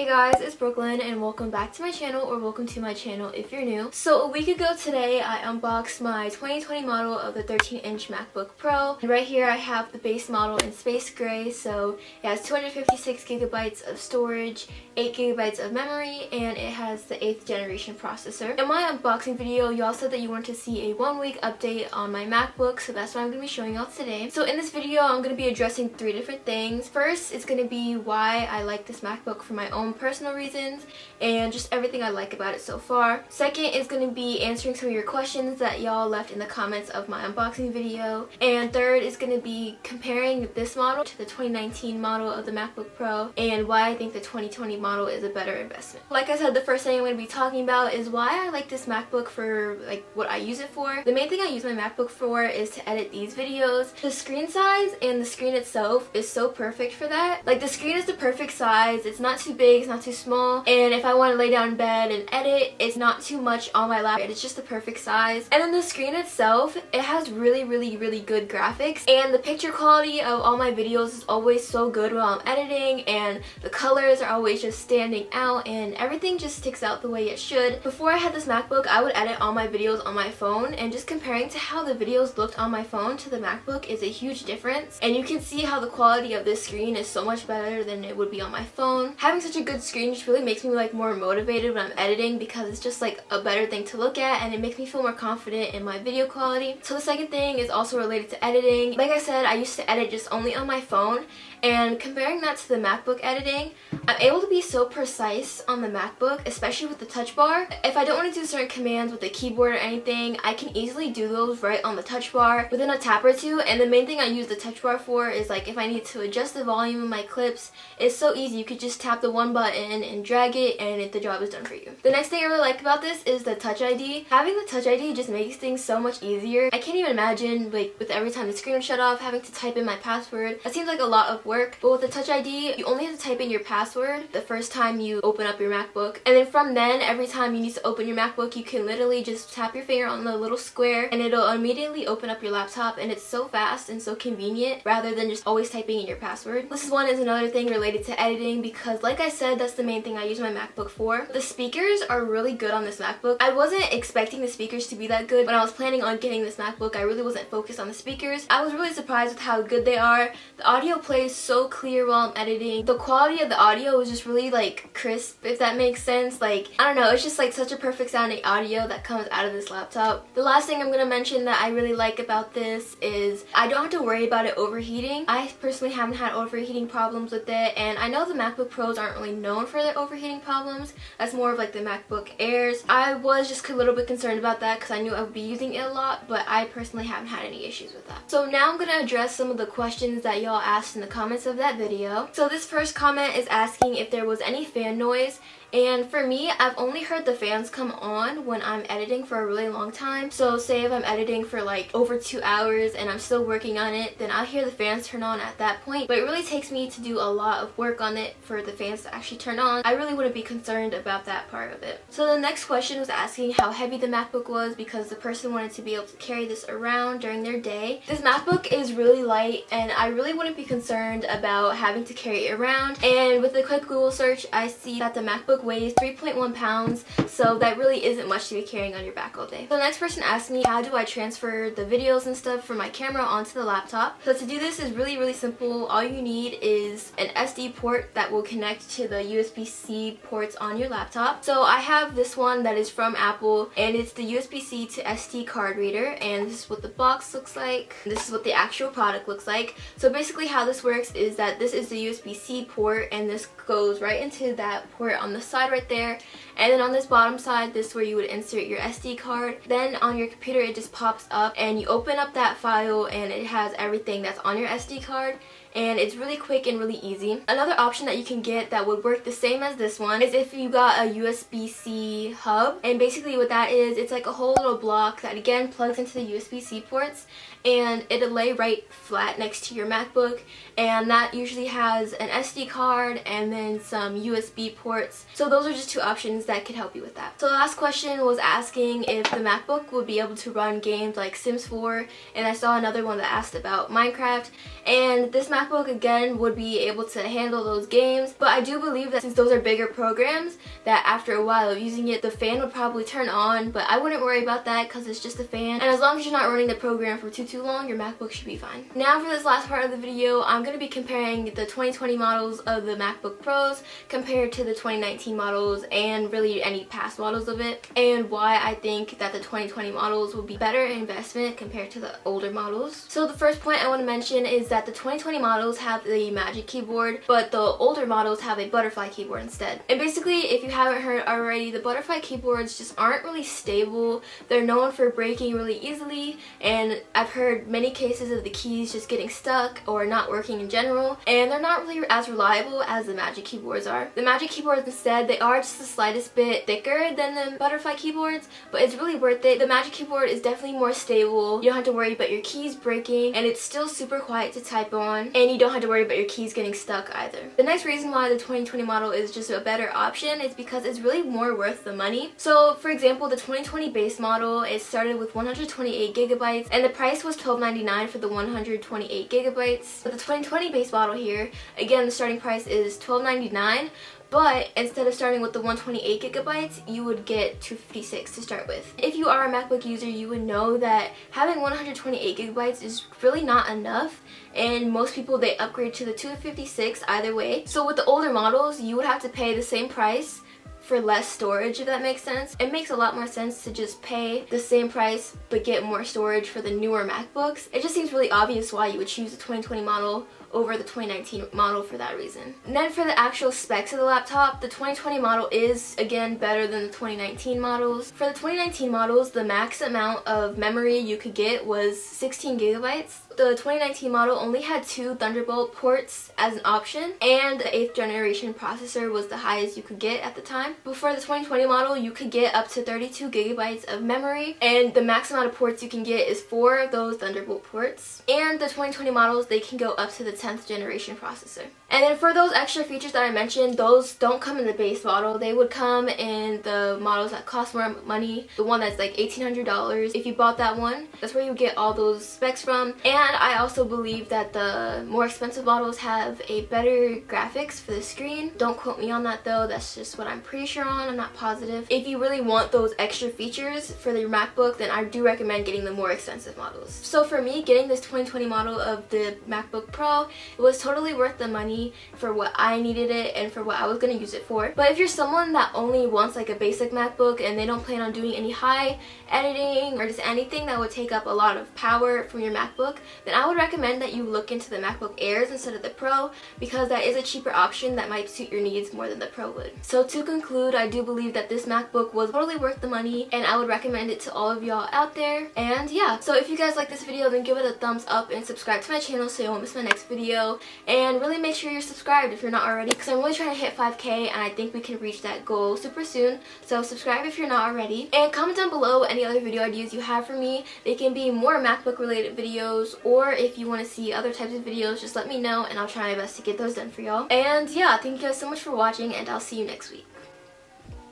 Hey guys, it's Brooklyn and welcome back to my channel, or welcome to my channel if you're new. So a week ago today I unboxed my 2020 model of the 13-inch MacBook Pro. And right here I have the base model in space gray, so it has 256 gigabytes of storage, 8 gigabytes of memory, and it has the 8th generation processor. In my unboxing video, y'all said that you wanted to see a 1-week update on my MacBook, so that's what I'm going to be showing y'all today. So in this video I'm going to be addressing 3 different things. First, it's going to be why I like this MacBook for my own personal reasons and just everything I like about it so far. Second is going to be answering some of your questions that y'all left in the comments of my unboxing video. And third is going to be comparing this model to the 2019 model of the MacBook Pro and why I think the 2020 model is a better investment. Like I said, the first thing I'm going to be talking about is why I like this MacBook for what I use it for. The main thing I use my MacBook for is to edit these videos. The screen size and the screen itself is so perfect for that. Like, the screen is the perfect size. It's not too big, it's not too small, and if I want to lay down in bed and edit, it's not too much on my lap. It's just the perfect size. And then the screen itself, it has really good graphics, and the picture quality of all my videos is always so good while I'm editing, and the colors are always just standing out, and everything just sticks out the way it should. Before I had this MacBook, I would edit all my videos on my phone, and just comparing to how the videos looked on my phone to the MacBook is a huge difference. And you can see how the quality of this screen is so much better than it would be on my phone. Having such a good screen just really makes me more motivated when I'm editing, because it's just a better thing to look at, and it makes me feel more confident in my video quality. So the second thing is also related to editing. Like I said, I used to edit just only on my phone, and comparing that to the MacBook editing, I'm able to be so precise on the MacBook, especially with the touch bar. If I don't want to do certain commands with the keyboard or anything, I can easily do those right on the touch bar within a tap or two. And the main thing I use the touch bar for is if I need to adjust the volume of my clips, it's so easy. You could just tap the one button and drag it, and the job is done for you. The next thing I really like about this is the Touch ID. Having the Touch ID just makes things so much easier. I can't even imagine with every time the screen would shut off, having to type in my password. That seems like a lot of work, but with the Touch ID, you only have to type in your password the first time you open up your MacBook, and then from then, every time you need to open your MacBook, you can literally just tap your finger on the little square and it'll immediately open up your laptop, and it's so fast and so convenient rather than just always typing in your password. This one is another thing related to editing, because like I said, that's the main thing I use my MacBook for. The speakers are really good on this MacBook. I wasn't expecting the speakers to be that good. When I was planning on getting this MacBook, I really wasn't focused on the speakers. I was really surprised with how good they are. The audio plays so clear while I'm editing. The quality of the audio is just really crisp, if that makes sense. I don't know, it's just such a perfect sounding audio that comes out of this laptop. The last thing I'm going to mention that I really like about this is I don't have to worry about it overheating. I personally haven't had overheating problems with it, and I know the MacBook Pros aren't really known for their overheating problems. That's more of the MacBook Airs. I was just a little bit concerned about that because I knew I would be using it a lot, but I personally haven't had any issues with that. So now I'm going to address some of the questions that y'all asked in the comments of that video. So this first comment is asking if there was any fan noise. And for me, I've only heard the fans come on when I'm editing for a really long time. So say if I'm editing for over 2 hours and I'm still working on it, then I'll hear the fans turn on at that point. But it really takes me to do a lot of work on it for the fans to actually turn on. I really wouldn't be concerned about that part of it. So the next question was asking how heavy the MacBook was, because the person wanted to be able to carry this around during their day. This MacBook is really light, and I really wouldn't be concerned about having to carry it around. And with a quick Google search, I see that the MacBook weighs 3.1 pounds, so that really isn't much to be carrying on your back all day. So the next person asked me, how do I transfer the videos and stuff from my camera onto the laptop? So to do this is really simple. All you need is an SD port that will connect to the USB-C ports on your laptop. So I have this one that is from Apple, and it's the USB-C to SD card reader, and this is what the box looks like. This is what the actual product looks like. So basically how this works is that this is the USB-C port, and this goes right into that port on the side right there, and then on this bottom side, this is where you would insert your SD card. Then on your computer it just pops up, and you open up that file, and it has everything that's on your SD card, and it's really quick and really easy. Another option that you can get that would work the same as this one is if you got a USB-C hub, and basically what that is, it's a whole little block that again plugs into the USB-C ports, and it'll lay right flat next to your MacBook, and that usually has an SD card and then some USB ports. So those are just 2 options that could help you with that. So the last question was asking if the MacBook would be able to run games like Sims 4, and I saw another one that asked about Minecraft, and this MacBook MacBook again would be able to handle those games, but I do believe that since those are bigger programs, that after a while of using it, the fan would probably turn on, but I wouldn't worry about that because it's just a fan, and as long as you're not running the program for too long, your MacBook should be fine. Now for this last part of the video, I'm going to be comparing the 2020 models of the MacBook Pros compared to the 2019 models and really any past models of it, and why I think that the 2020 models will be better investment compared to the older models. So the first point I want to mention is that the 2020 models have the Magic Keyboard, but the older models have a butterfly keyboard instead. And basically, if you haven't heard already, the butterfly keyboards just aren't really stable. They're known for breaking really easily, and I've heard many cases of the keys just getting stuck or not working in general, and they're not really as reliable as the Magic Keyboards are. The Magic Keyboards instead, they are just the slightest bit thicker than the butterfly keyboards, but it's really worth it. The Magic Keyboard is definitely more stable. You don't have to worry about your keys breaking, and it's still super quiet to type on, and you don't have to worry about your keys getting stuck either. The next reason why the 2020 model is just a better option is because it's really more worth the money. So for example, the 2020 base model, it started with 128 gigabytes, and the price was $12.99 for the 128 gigabytes. But the 2020 base model here, again, the starting price is $12.99, but instead of starting with the 128 gigabytes, you would get 256 to start with. If you are a MacBook user, you would know that having 128 gigabytes is really not enough, and most people, they upgrade to the 256 either way. So with the older models, you would have to pay the same price for less storage, if that makes sense. It makes a lot more sense to just pay the same price but get more storage for the newer MacBooks. It just seems really obvious why you would choose the 2020 model over the 2019 model for that reason. And then for the actual specs of the laptop, the 2020 model is again better than the 2019 models. For the 2019 models, the max amount of memory you could get was 16 gigabytes. The 2019 model only had 2 Thunderbolt ports as an option, and the 8th generation processor was the highest you could get at the time. Before the 2020 model, you could get up to 32 gigabytes of memory, and the max amount of ports you can get is 4 of those Thunderbolt ports. And the 2020 models, they can go up to the 10th generation processor. And then for those extra features that I mentioned, those don't come in the base model. They would come in the models that cost more money. The one that's like $1,800. If you bought that one, that's where you get all those specs from. And I also believe that the more expensive models have a better graphics for the screen. Don't quote me on that though, that's just what I'm pretty sure on, I'm not positive. If you really want those extra features for your MacBook, then I do recommend getting the more expensive models. So for me, getting this 2020 model of the MacBook Pro, it was totally worth the money for what I needed it and for what I was going to use it for. But if you're someone that only wants like a basic MacBook and they don't plan on doing any high editing or just anything that would take up a lot of power from your MacBook, then I would recommend that you look into the MacBook Airs instead of the Pro, because that is a cheaper option that might suit your needs more than the Pro would. So to conclude, I do believe that this MacBook was totally worth the money, and I would recommend it to all of y'all out there. And yeah, so if you guys like this video, then give it a thumbs up and subscribe to my channel so you won't miss my next video. And really make sure you're subscribed if you're not already, because I'm really trying to hit 5K and I think we can reach that goal super soon. So subscribe if you're not already, and comment down below any other video ideas you have for me. They can be more MacBook related videos, or if you want to see other types of videos, just let me know and I'll try my best to get those done for y'all. And yeah, thank you guys so much for watching, and I'll see you next week.